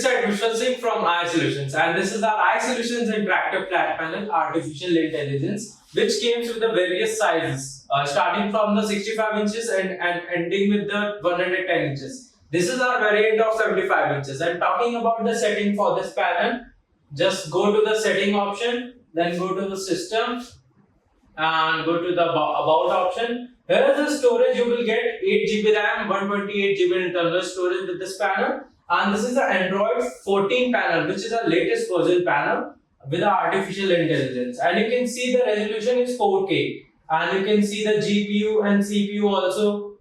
this side Vishal Singh from iSolutions, and this is our iSolutions interactive flat panel artificial intelligence, which came with the various sizes, starting from the 65 inches and ending with the 110 inches. This is our variant of 75 inches. And talking about the setting for this panel, just go to the setting option, then go to the system and go to the about option. Here is the storage. You will get 8GB RAM, 128GB internal storage with this panel. And this is the Android 14 panel, which is the latest version panel with the artificial intelligence. And you can see the resolution is 4K. And you can see the GPU and CPU also.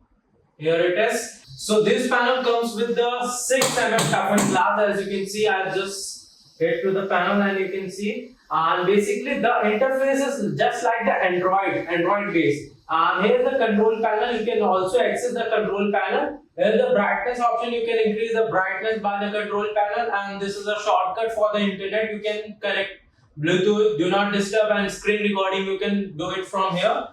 Here it is. So this panel comes with the 6mm toughened glass. As you can see, I'll just head to the panel and you can see. And basically the interface is just like the Android based. And here's the control panel. You can also access the control panel. Here's the brightness option. You can increase the brightness by the control panel. And this is a shortcut for the internet. You can connect Bluetooth, do not disturb, and screen recording. You can do it from here.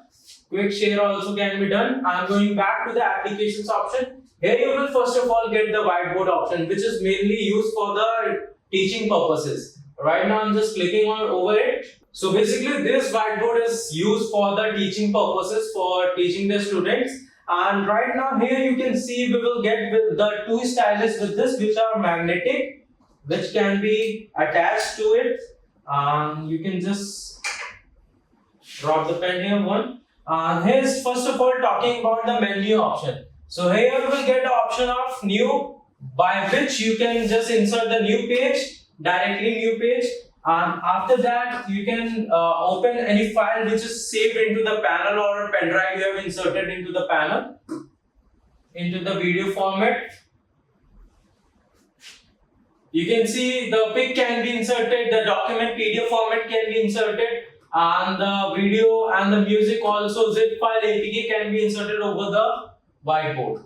Quick share also can be done. I'm going back to the applications option. Here you will first of all get the whiteboard option, which is mainly used for the teaching purposes. Right now I'm just clicking on over it. So basically this whiteboard is used for the teaching purposes, for teaching the students. And right now here you can see we will get with the two stylus with this, which are magnetic, which can be attached to it. You can just drop the pen here one. Here's first of all talking about the menu option. So here you will get the option of new, by which you can just insert the new page, directly new page. And after that you can open any file which is saved into the panel or a pen drive you have inserted into the panel, into the video format. You can see the pic can be inserted, the document PDF format can be inserted, and the video and the music also zip file APK can be inserted over the whiteboard.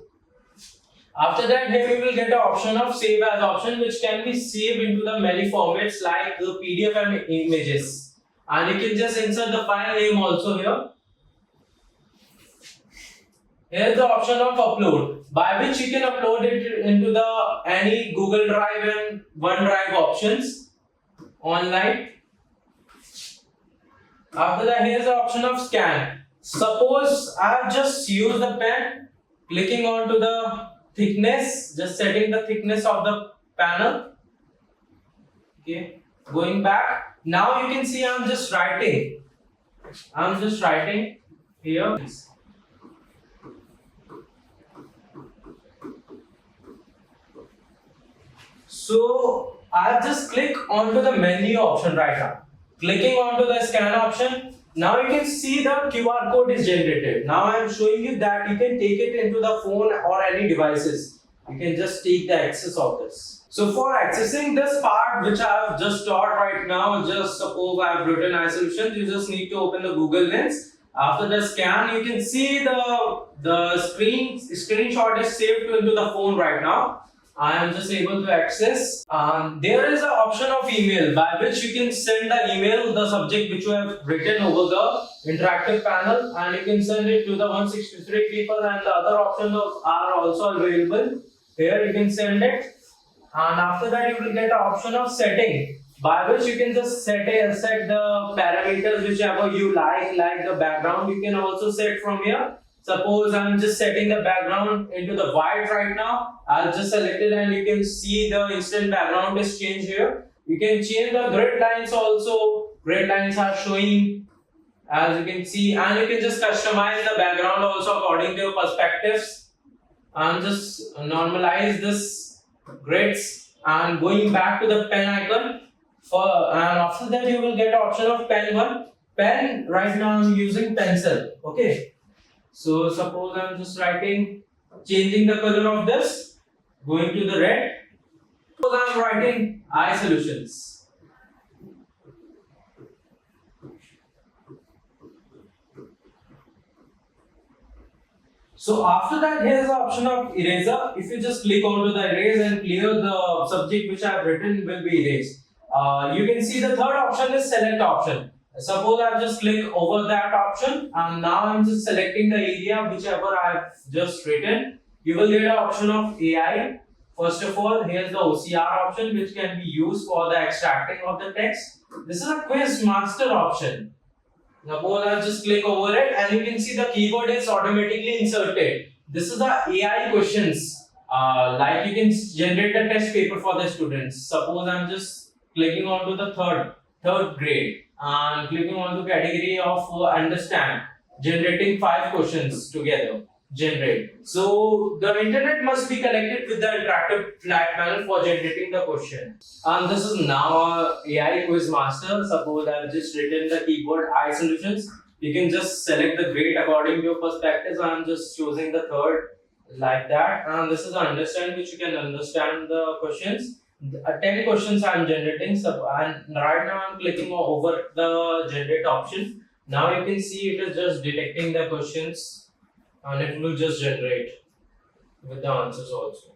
After that, here we will get the option of save as option, which can be saved into the many formats like the PDF and images. And you can just insert the file name also here. Here is the option of upload, by which you can upload it into the any Google Drive and OneDrive options online. After that, here is the option of scan. Suppose I have just used the pen, clicking onto the thickness, just setting the thickness of the panel. Okay, going back. Now you can see I'm just writing. I'm just writing here. So I'll just click onto the menu option right now. Clicking onto the scan option. Now you can see the QR code is generated. Now I am showing you that you can take it into the phone or any devices. You can just take the access of this. So for accessing this part which I have just taught right now, just suppose I have written iSolutions, you just need to open the Google Lens. After the scan, you can see the screenshot is saved into the phone right now. I am just able to access. There is an option of email, by which you can send the email, the subject which you have written over the interactive panel, and you can send it to the 163 people, and the other options are also available. Here you can send it, and after that you will get an option of setting, by which you can just set the parameters whichever you like the background. You can also set from here. Suppose I'm just setting the background into the white right now. I'll just select it and you can see the instant background is changed here. You can change the grid lines also. Grid lines are showing, as you can see, and you can just customize the background also according to your perspectives. And just normalize this grids and going back to the pen icon. And after that you will get option of pen one. Pen, right now I'm using pencil. Okay. So suppose I'm just writing, changing the color of this, going to the red. Suppose I'm writing iSolutions. So after that, here's the option of eraser. If you just click onto the erase and clear, the subject which I have written will be erased. You can see the third option is select option. Suppose I just click over that option, and now I'm just selecting the area whichever I have just written. You will get an option of AI First of all, here's the OCR option, which can be used for the extracting of the text. This is a quiz master option. Suppose I just click over it and you can see the keyword is automatically inserted. This is the AI questions. Like you can generate a test paper for the students. Suppose I'm just clicking onto the third grade and clicking on the category of understand, generating 5 questions together. Generate. So the internet must be connected with the interactive flat panel for generating the question. And this is now a AI quiz master. Suppose I've just written the keyword I solutions. You can just select the grade according to your perspective. So I'm just choosing the third like that. And this is understand, which you can understand the questions. 10 questions I'm generating. And right now I'm clicking over the generate option. Now you can see it is just detecting the questions and it will just generate with the answers also.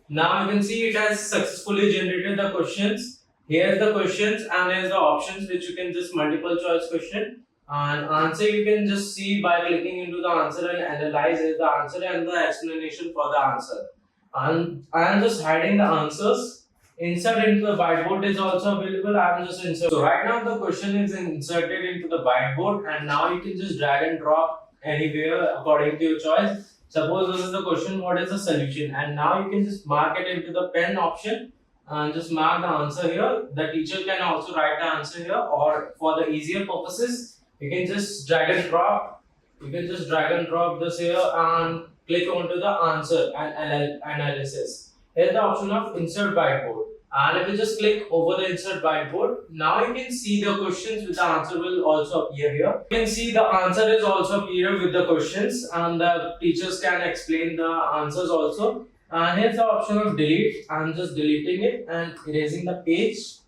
Now you can see it has successfully generated the questions. Here's the questions and here's the options, which you can just multiple choice question and answer. You can just see by clicking into the answer and analyze the answer and the explanation for the answer. And I am just hiding the answers. Insert into the whiteboard is also available. I am just insert. So right now the question is inserted into the whiteboard and now you can just drag and drop anywhere according to your choice. Suppose this is the question, what is the solution? And now you can just mark it into the pen option and just mark the answer here. The teacher can also write the answer here, or for the easier purposes, you can just drag and drop. You can just drag and drop this here and click onto the answer and analysis. Here's the option of insert whiteboard. And if you just click over the insert whiteboard, now you can see the questions with the answer will also appear here. You can see the answer is also appear with the questions and the teachers can explain the answers also. And here's the option of delete. I'm just deleting it and erasing the page.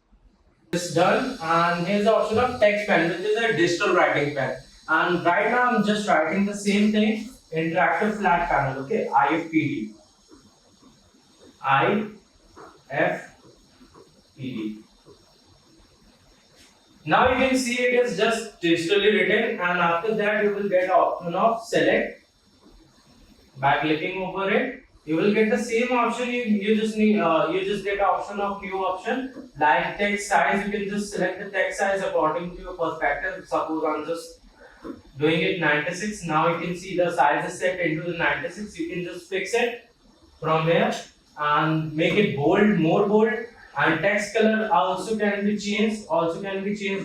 It's done. And here's the option of text pen, which is a digital writing pen. And right now I'm just writing the same thing, interactive flat panel, okay, IFPD. IFPD. Now you can see it is just digitally written, and after that you will get option of select. By clicking over it, you will get the same option. You just get option of new option like text size. You can just select the text size according to your perspective. Suppose I'm just doing it 96. Now you can see the size is set into the 96. You can just fix it from here and make it bold, more bold, and text color also can be changed.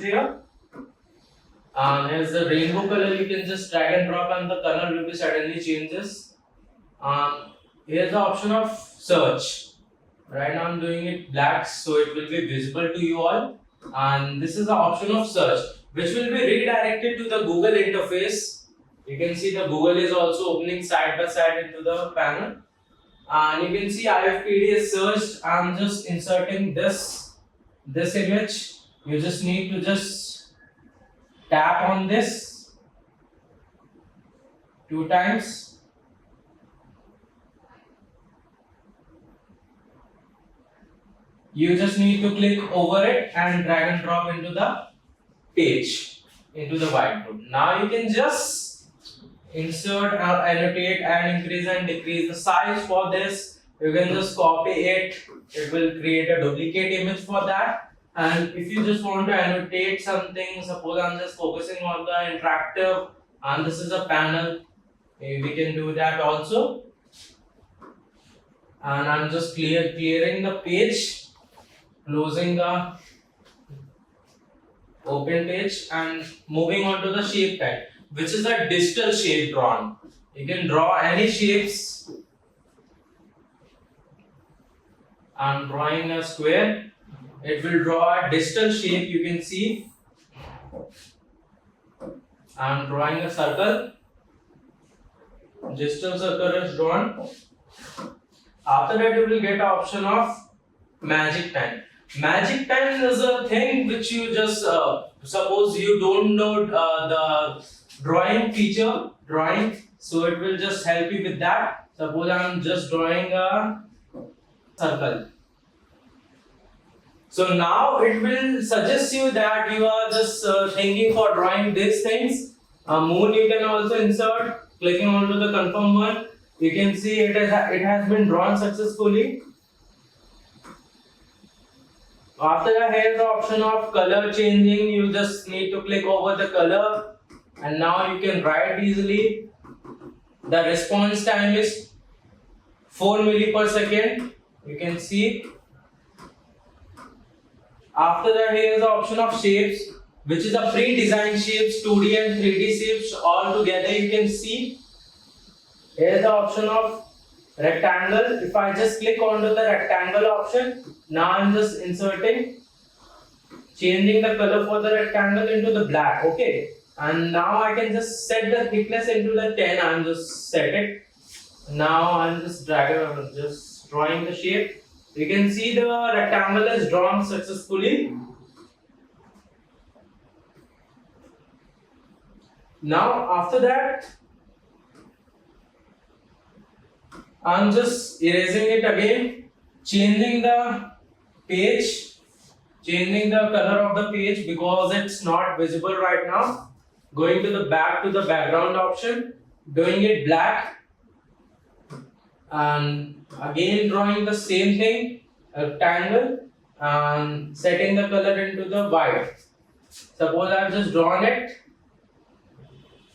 Here. And here's the rainbow color. You can just drag and drop, and the color will be suddenly changes. Here's the option of search. Right now I'm doing it black, so it will be visible to you all. And this is the option of search, which will be redirected to the Google interface. You can see the Google is also opening side by side into the panel. And you can see IFPD is searched. I'm just inserting this image. You just need to just tap on this 2 times. You just need to click over it and drag and drop into the page, into the whiteboard. Now you can just insert or annotate and increase and decrease the size for this. You can just copy it. It will create a duplicate image for that. And if you just want to annotate something, suppose I'm just focusing on the interactive and this is a panel, we can do that also. And I'm just clearing the page, closing the open page and moving on to the shape type, which is a digital shape drawn. You can draw any shapes. I'm drawing a square. It will draw a digital shape, you can see. I'm drawing a circle. Digital circle is drawn. After that you will get an option of magic pen. Magic pen is a thing which you just suppose you don't know the drawing feature, so it will just help you with that. Suppose I'm just drawing a circle. So now it will suggest you that you are just thinking for drawing these things. Moon you can also insert, clicking onto the confirm one. You can see it has been drawn successfully. After that, here is the option of color changing. You just need to click over the color, and now you can write easily. The response time is 4 milli per second. You can see. After that, here is the option of shapes, which is a pre-designed shapes, 2D and 3D shapes all together. You can see. Here is the option of rectangle. If I just click onto the rectangle option, now I'm just changing the color for the rectangle into the black. Okay, and now I can just set the thickness into the 10. I'm just set it. Now I'm just drawing the shape. You can see the rectangle is drawn successfully. Now after that, I'm just erasing it again, changing the page, changing the color of the page because it's not visible right now. Going to the background option, doing it black, and again drawing the same thing, a rectangle, and setting the color into the white. Suppose I've just drawn it.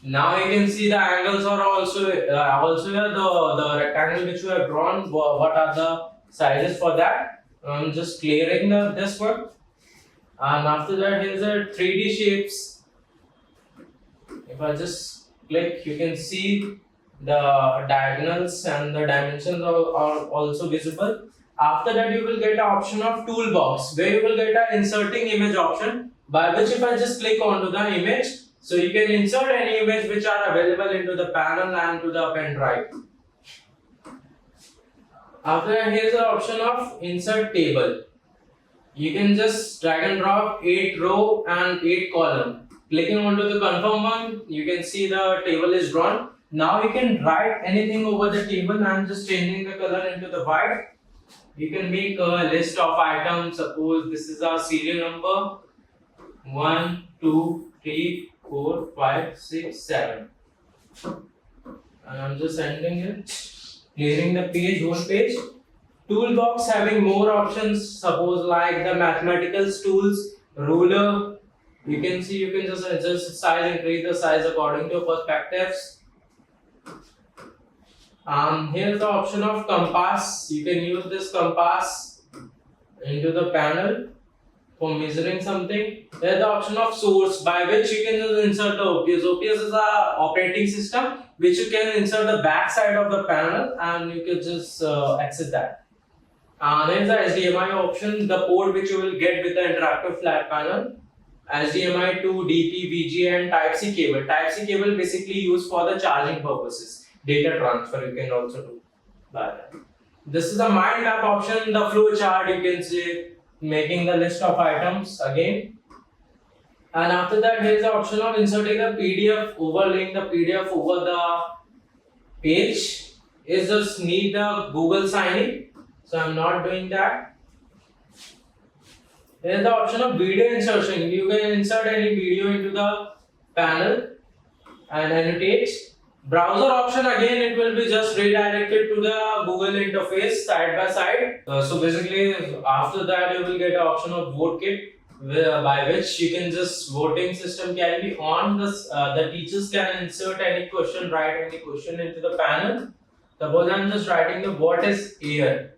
Now you can see the angles are also here. The rectangle which you have drawn. What are the sizes for that? I'm just clearing this one. And after that, here's the 3D shapes. If I just click, you can see the diagonals and the dimensions are also visible. After that, you will get an option of toolbox, where you will get an inserting image option, by which if I just click onto the image, so you can insert any image which are available into the panel and to the pen drive. After that, here's the option of insert table. You can just drag and drop 8 row and 8 column. Clicking onto the confirm one, you can see the table is drawn. Now you can write anything over the table. I'm just changing the color into the white. You can make a list of items. Suppose this is our serial number 1, 2, 3, 4, 5, 6, 7. And I'm just ending it. Clearing the page, whole page. Toolbox having more options. Suppose like the mathematical tools, ruler. You can see you can just adjust the size, increase the size according to perspectives. Here's the option of compass. You can use this compass into the panel for measuring something. There's the option of source, by which you can just insert the OPS. OPS is a operating system which you can insert the back side of the panel and you can just access that. There's the HDMI option, the port which you will get with the interactive flat panel. HDMI to DP, VGA and Type-C cable. Type-C cable basically used for the charging purposes. Data transfer you can also do by that. This is the mind map option, the flow chart. You can see making the list of items again. And after that, here is the option of inserting the PDF, overlaying the PDF over the page. Is just need the Google sign-in, so I'm not doing that. There is the option of video insertion. You can insert any video into the panel and annotate. Browser option, again it will be just redirected to the Google interface side by side. So basically after that you will get an option of vote kit, by which you can just voting system can be on. The teachers can insert any question, write any question into the panel. Suppose I'm just writing the what is air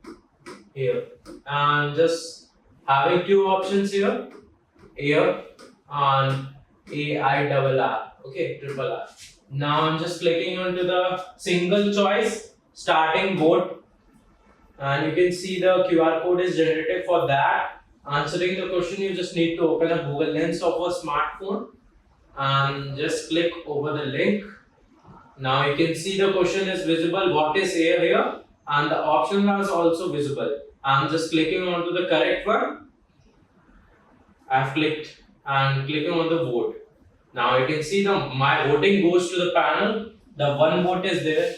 here and just having two options here, air and AIRR, okay, triple R. Now I'm just clicking onto the single choice starting vote and you can see the QR code is generated for that. Answering the question, you just need to open a Google Lens of a smartphone and just click over the link. Now you can see the question is visible, what is air here, and the option is also visible. I'm just clicking onto the correct one. I've clicked and clicking on the vote. Now you can see my voting goes to the panel. The one vote is there.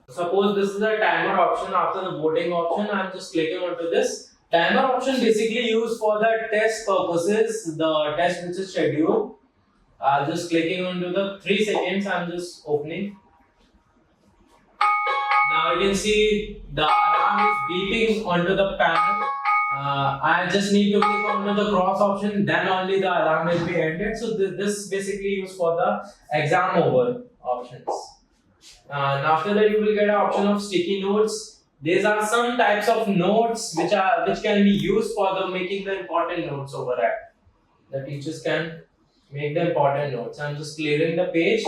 Suppose this is the timer option. After the voting option, I'm just clicking onto this. Timer option basically used for the test purposes, the test which is scheduled. Just clicking onto the 3 seconds, I'm just opening. Now you can see the alarm is beeping onto the panel. I just need to click onto the cross option, then only the alarm will be ended. So this basically used for the exam over options. And after that, you will get an option of sticky notes. These are some types of notes which can be used for the making the important notes over there. The teachers can make the important notes. I'm just clearing the page,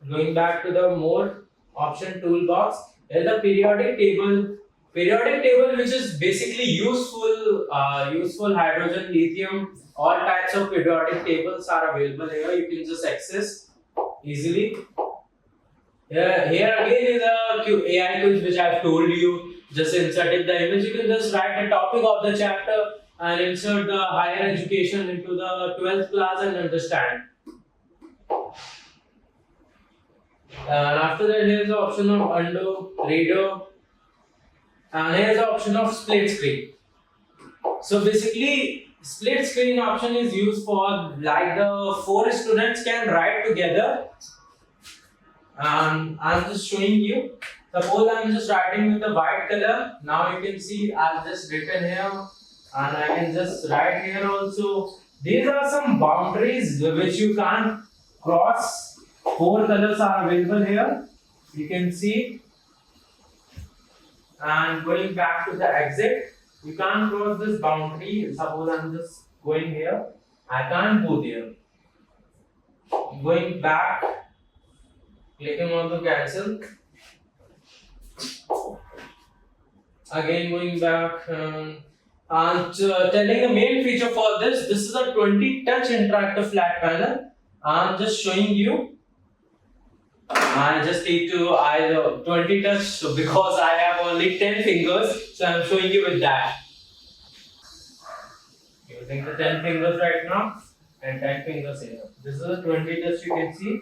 going back to the more option toolbox. There is the periodic table which is basically useful hydrogen, lithium, all types of periodic tables are available here. You can just access easily. Here again is a AI quiz which I have told you. Just inserted the image. You can just write the topic of the chapter and insert the higher education into the 12th class and understand. And after that, here's the option of undo, redo, and here's the option of split screen. So basically, split screen option is used for like the 4 students can write together. I'm just showing you. Suppose I'm just writing with the white color. Now you can see I've just written here, and I can just write here also. These are some boundaries which you can't cross. 4 colors are available here. You can see. And going back to the exit, you can't cross this boundary. Suppose I'm just going here. I can't go there. Going back. Clicking on the cancel. Again going back and telling the main feature for this is a 20 touch interactive flat panel. I'm just showing you. I just need to 20 touch because I have only 10 fingers, so I'm showing you with that. Using the 10 fingers right now and 10 fingers here. This is a 20 touch, you can see.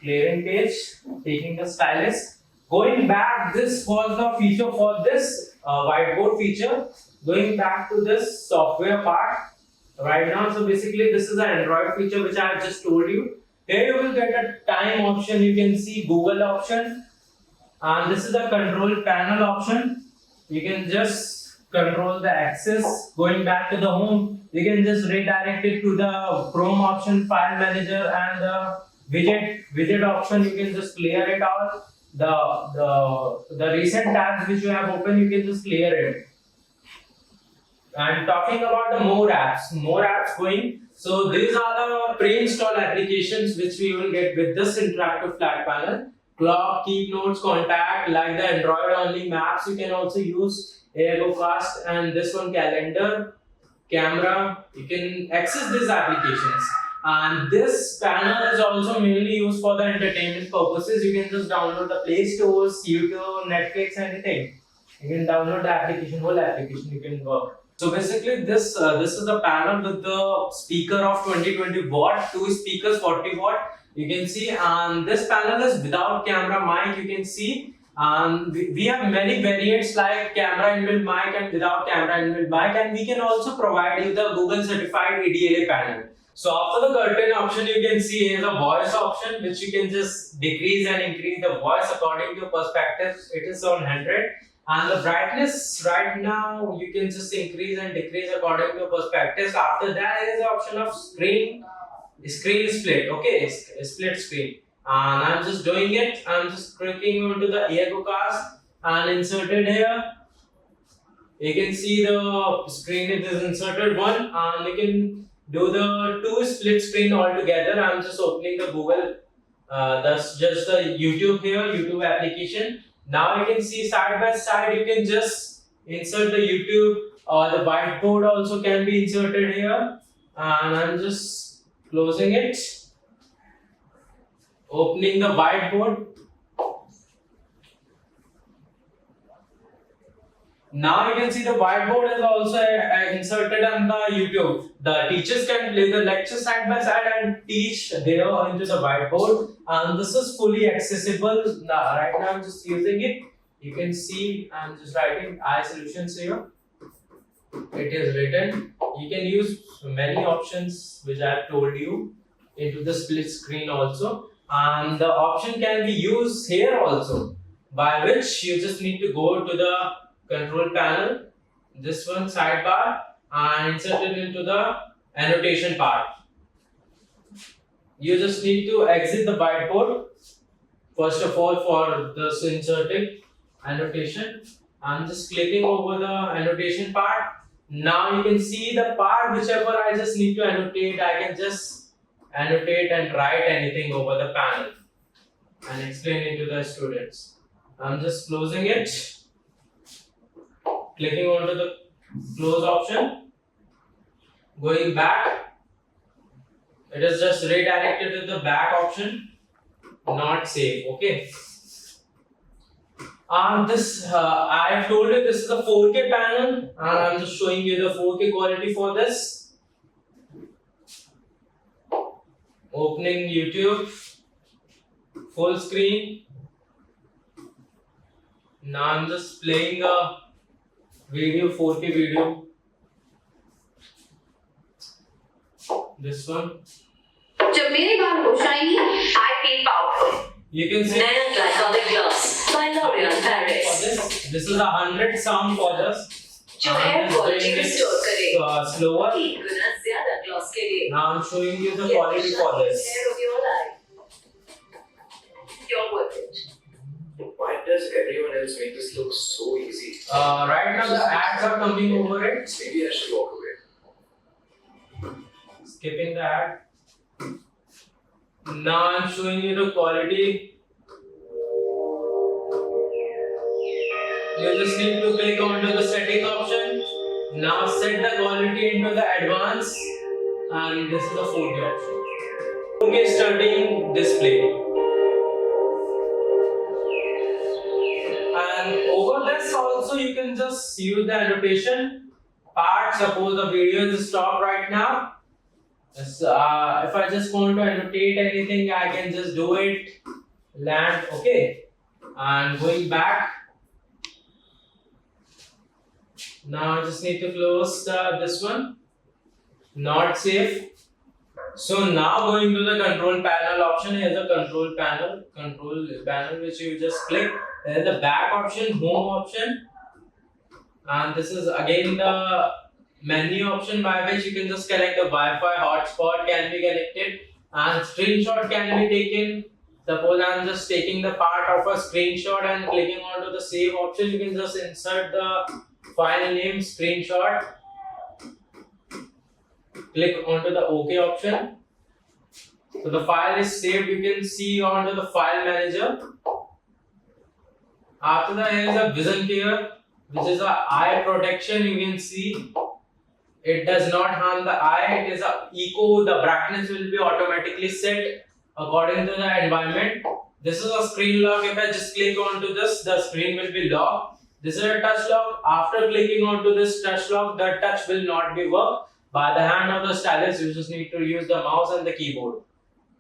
Clearing page, taking the stylus. Going back, this was the feature for this whiteboard feature. Going back to this software part right now. So basically, this is an Android feature which I have just told you. Here you will get a time option. You can see Google option, and this is the control panel option. You can just control the access. Going back to the home, you can just redirect it to the Chrome option, file manager, and the widget option. You can just clear it out. The recent tabs which you have open, you can just clear it. And talking about the more apps going. So these are the pre-installed applications which we will get with this interactive flat panel. Clock, keep notes, contact, like the Android only maps. You can also use AirgoCast and this one calendar, camera. You can access these applications. And this panel is also mainly used for the entertainment purposes. You can just download the Play Stores, YouTube, Netflix, anything. You can download the application, whole application. You can work. So basically, this is the panel with the speaker of 20 watt, 2 speakers 40 watt. You can see, and this panel is without camera mic. You can see, and we have many variants like camera inbuilt mic and without camera inbuilt mic, and we can also provide you the Google certified ADLA panel. So after the curtain option, you can see here the voice option, which you can just decrease and increase the voice according to perspective. It is on 100. And the brightness right now, you can just increase and decrease according to perspectives. After that, there is the option of screen split. Okay, split screen. And I'm just doing it. I'm just clicking onto the AirgoCast and inserted here. You can see the screen it is inserted one, and you can do the 2 split screen altogether. I'm just opening the Google. That's just the YouTube here, YouTube application. Now you can see side by side, you can just insert the YouTube or the whiteboard also can be inserted here. And I'm just closing it, opening the whiteboard. Now you can see the whiteboard is also inserted on the YouTube. The teachers can play the lecture side by side and teach there into the whiteboard. And this is fully accessible. Now, right now I'm just using it. You can see I'm just writing I solutions here. It is written. You can use many options which I have told you. into the split screen also, and the option can be used here also, by which you just need to go to the control panel, this one sidebar, and insert it into the annotation part. You just need to exit the whiteboard first of all for this inserting annotation. I'm just clicking over the annotation part. Now you can see the part whichever I just need to annotate. I can just annotate and write anything over the panel and explain it to the students. I'm just closing it, clicking onto the close option, going back. It is just redirected to the back option, not save. Okay. I have told you this is a 4K panel, and I'm just showing you the 4K quality for this. Opening YouTube, full screen. Now I'm just playing a video, 4K video. This one. जब मेरे बाल हो shiny, I feel powerful. You can see. Nana Glycolic Gloss by L'Oreal Paris. This is 100 sound for this. जो hair quality restore करे. Slower. 3 गुना ज़्यादा gloss के लिए. Now I'm showing you the quality for this. Hair of your life. You're worth it. Why does everyone else make this look so easy? Right now the ads are coming over it. Maybe I should walk away. Skipping the ad. Now I'm showing you the quality. You just need to click onto the setting option. Now set the quality into the advanced, and this is the 4K option. 4K starting display. And over this also you can just use the annotation part. Suppose the video is stopped right now. If I just want to annotate anything, I can just do it. Land, okay. And going back. Now I just need to close this one. Not safe. So now going to the control panel option. Here's the control panel which you just click. There's the back option, home option, and this is again the menu option by which you can just connect the Wi-Fi hotspot can be connected, and screenshot can be taken. Suppose I'm just taking the part of a screenshot and clicking onto the save option. You can just insert the file name screenshot. Click onto the OK option. So the file is saved. You can see onto the file manager. After that, here is a vision care, which is a eye protection. You can see it does not harm the eye. It is a eco. The brightness will be automatically set according to the environment. This is a screen lock. If I just click onto this, the screen will be locked. This is a touch lock. After clicking onto this touch lock, the touch will not be worked by the hand or the stylus. You just need to use the mouse and the keyboard.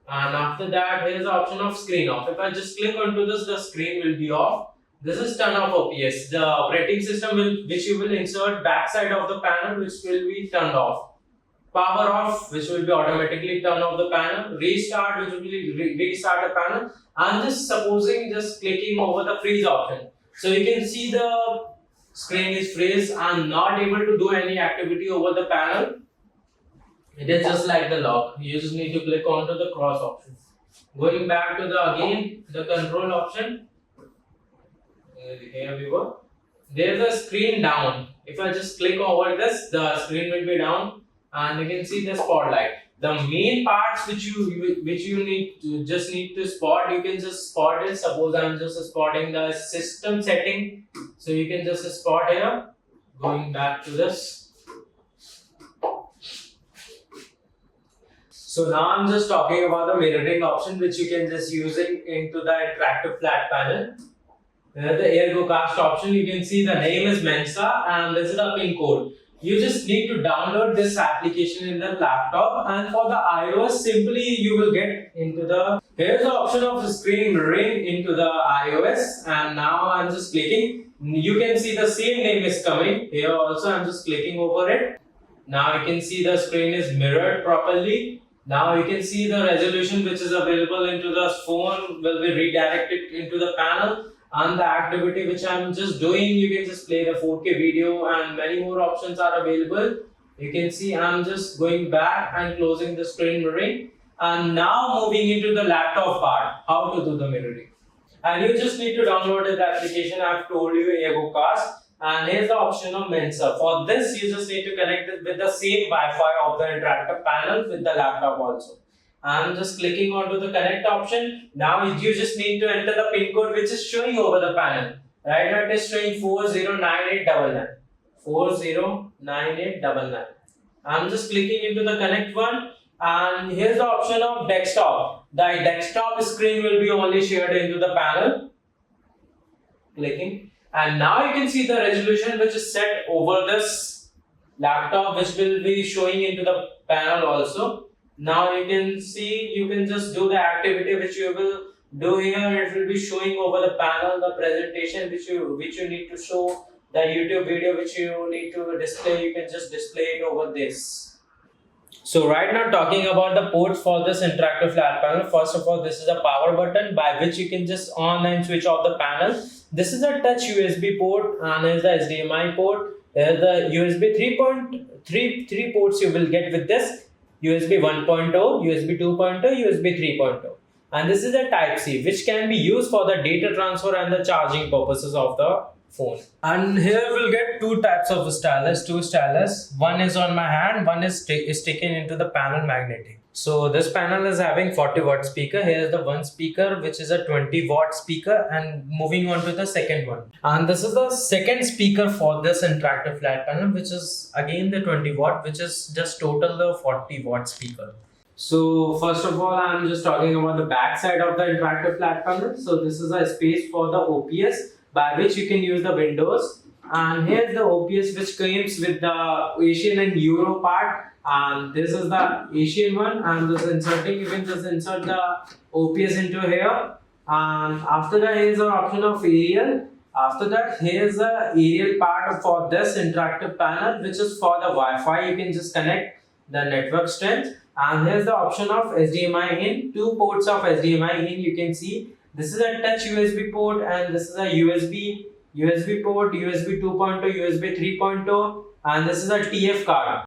And after that, here is the option of screen off. If I just click onto this, the screen will be off. This is turn off OPS. The operating system which you will insert backside of the panel, which will be turned off. Power off, which will be automatically turn off the panel. Restart, which will be restart the panel. I'm just supposing just clicking over the freeze option. So you can see the screen is freeze. I'm not able to do any activity over the panel. It is just like the lock. You just need to click onto the cross option. Going back to the control option. Here we go. There is a screen down. If I just click over this, the screen will be down, and you can see the spotlight. The main parts which you need to spot, you can just spot it. Suppose I'm just spotting the system setting, so you can just spot here. Going back to this. So now I'm just talking about the mirroring option, which you can just using into the interactive flat panel. The ErgoCast option, you can see the name is Mensa and this is the pin code. You just need to download this application in the laptop, and for the iOS, simply you will get into the, here's the option of screen mirroring into the iOS, and now I'm just clicking. You can see the same name is coming here also. I'm just clicking over it. Now you can see the screen is mirrored properly, Now you can see the resolution which is available into the phone will be redirected into the panel, and the activity which I'm just doing, you can just play the 4K video, and many more options are available. You can see I'm just going back and closing the screen mirroring, and now moving into the laptop part, how to do the mirroring. And you just need to download the application I've told you, EgoCast. And here's the option of Mensa. For this, you just need to connect it with the same Wi-Fi of the interactive panel with the laptop also. I'm just clicking onto the connect option. Now you just need to enter the pin code which is showing over the panel. Right now it is showing 409899. 409899. I'm just clicking into the connect one, and here's the option of desktop. The desktop screen will be only shared into the panel. Clicking, and now you can see the resolution which is set over this laptop, which will be showing into the panel also. Now you can see, you can just do the activity which you will do here. It will be showing over the panel the presentation which you need to show, the YouTube video which you need to display. You can just display it over this. So right now, talking about the ports for this interactive flat panel. First of all, this is a power button by which you can just on and switch off the panel. This is a touch USB port, and here's the HDMI port. Here's the USB 3.3 ports you will get with this. USB 1.0, USB 2.0, USB 3.0. And this is a Type C, which can be used for the data transfer and the charging purposes of the phone. And here we'll get two types of stylus, two stylus. One is on my hand, one is taken into the panel magnetic. So this panel is having 40-watt speaker. Here's the one speaker which is a 20-watt speaker, and moving on to the second one. And this is the second speaker for this interactive flat panel, which is again the 20-watt, which is just total the 40-watt speaker. So first of all, I'm just talking about the back side of the interactive flat panel. So this is a space for the OPS by which you can use the windows, and here's the OPS which comes with the Asian and Euro part, and this is the Asian one. And this inserting, you can just insert the OPS into here, and after that here's the option of aerial. After that, here's the aerial part for this interactive panel, which is for the Wi-Fi. You can just connect the network strength, and here's the option of HDMI in. Two ports of HDMI in, you can see. This is a touch USB port, and this is a USB port, USB 2.0, USB 3.0, and this is a TF card.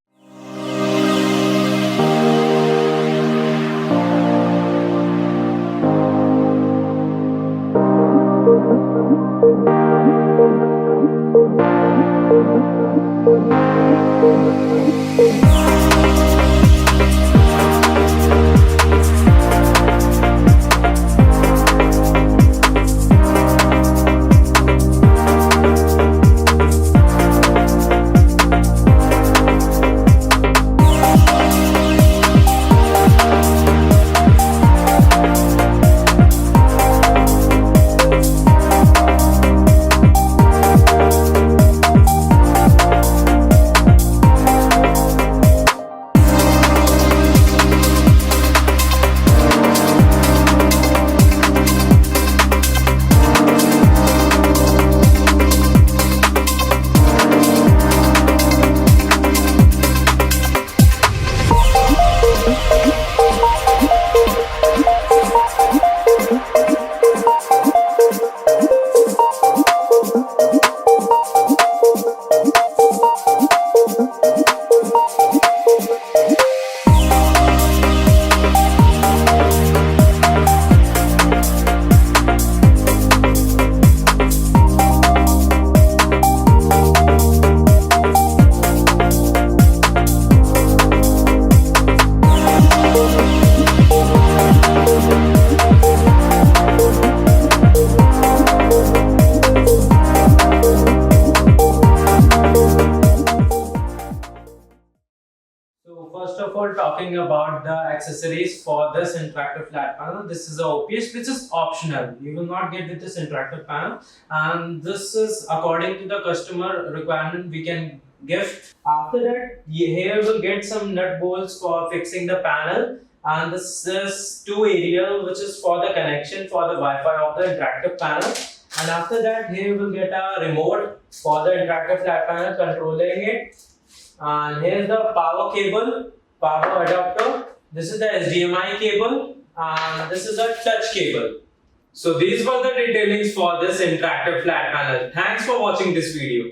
Talking about the accessories for this interactive flat panel, this is a OPS which is optional. You will not get with this interactive panel, and this is according to the customer requirement we can give. After that, here we'll get some nut bolts for fixing the panel, and this is two aerial which is for the connection for the Wi-Fi of the interactive panel. And after that, here we'll get a remote for the interactive flat panel controlling it, and here's the power cable, power adapter, This is the HDMI cable, and this is a touch cable. So these were the detailings for this interactive flat panel. Thanks for watching this video.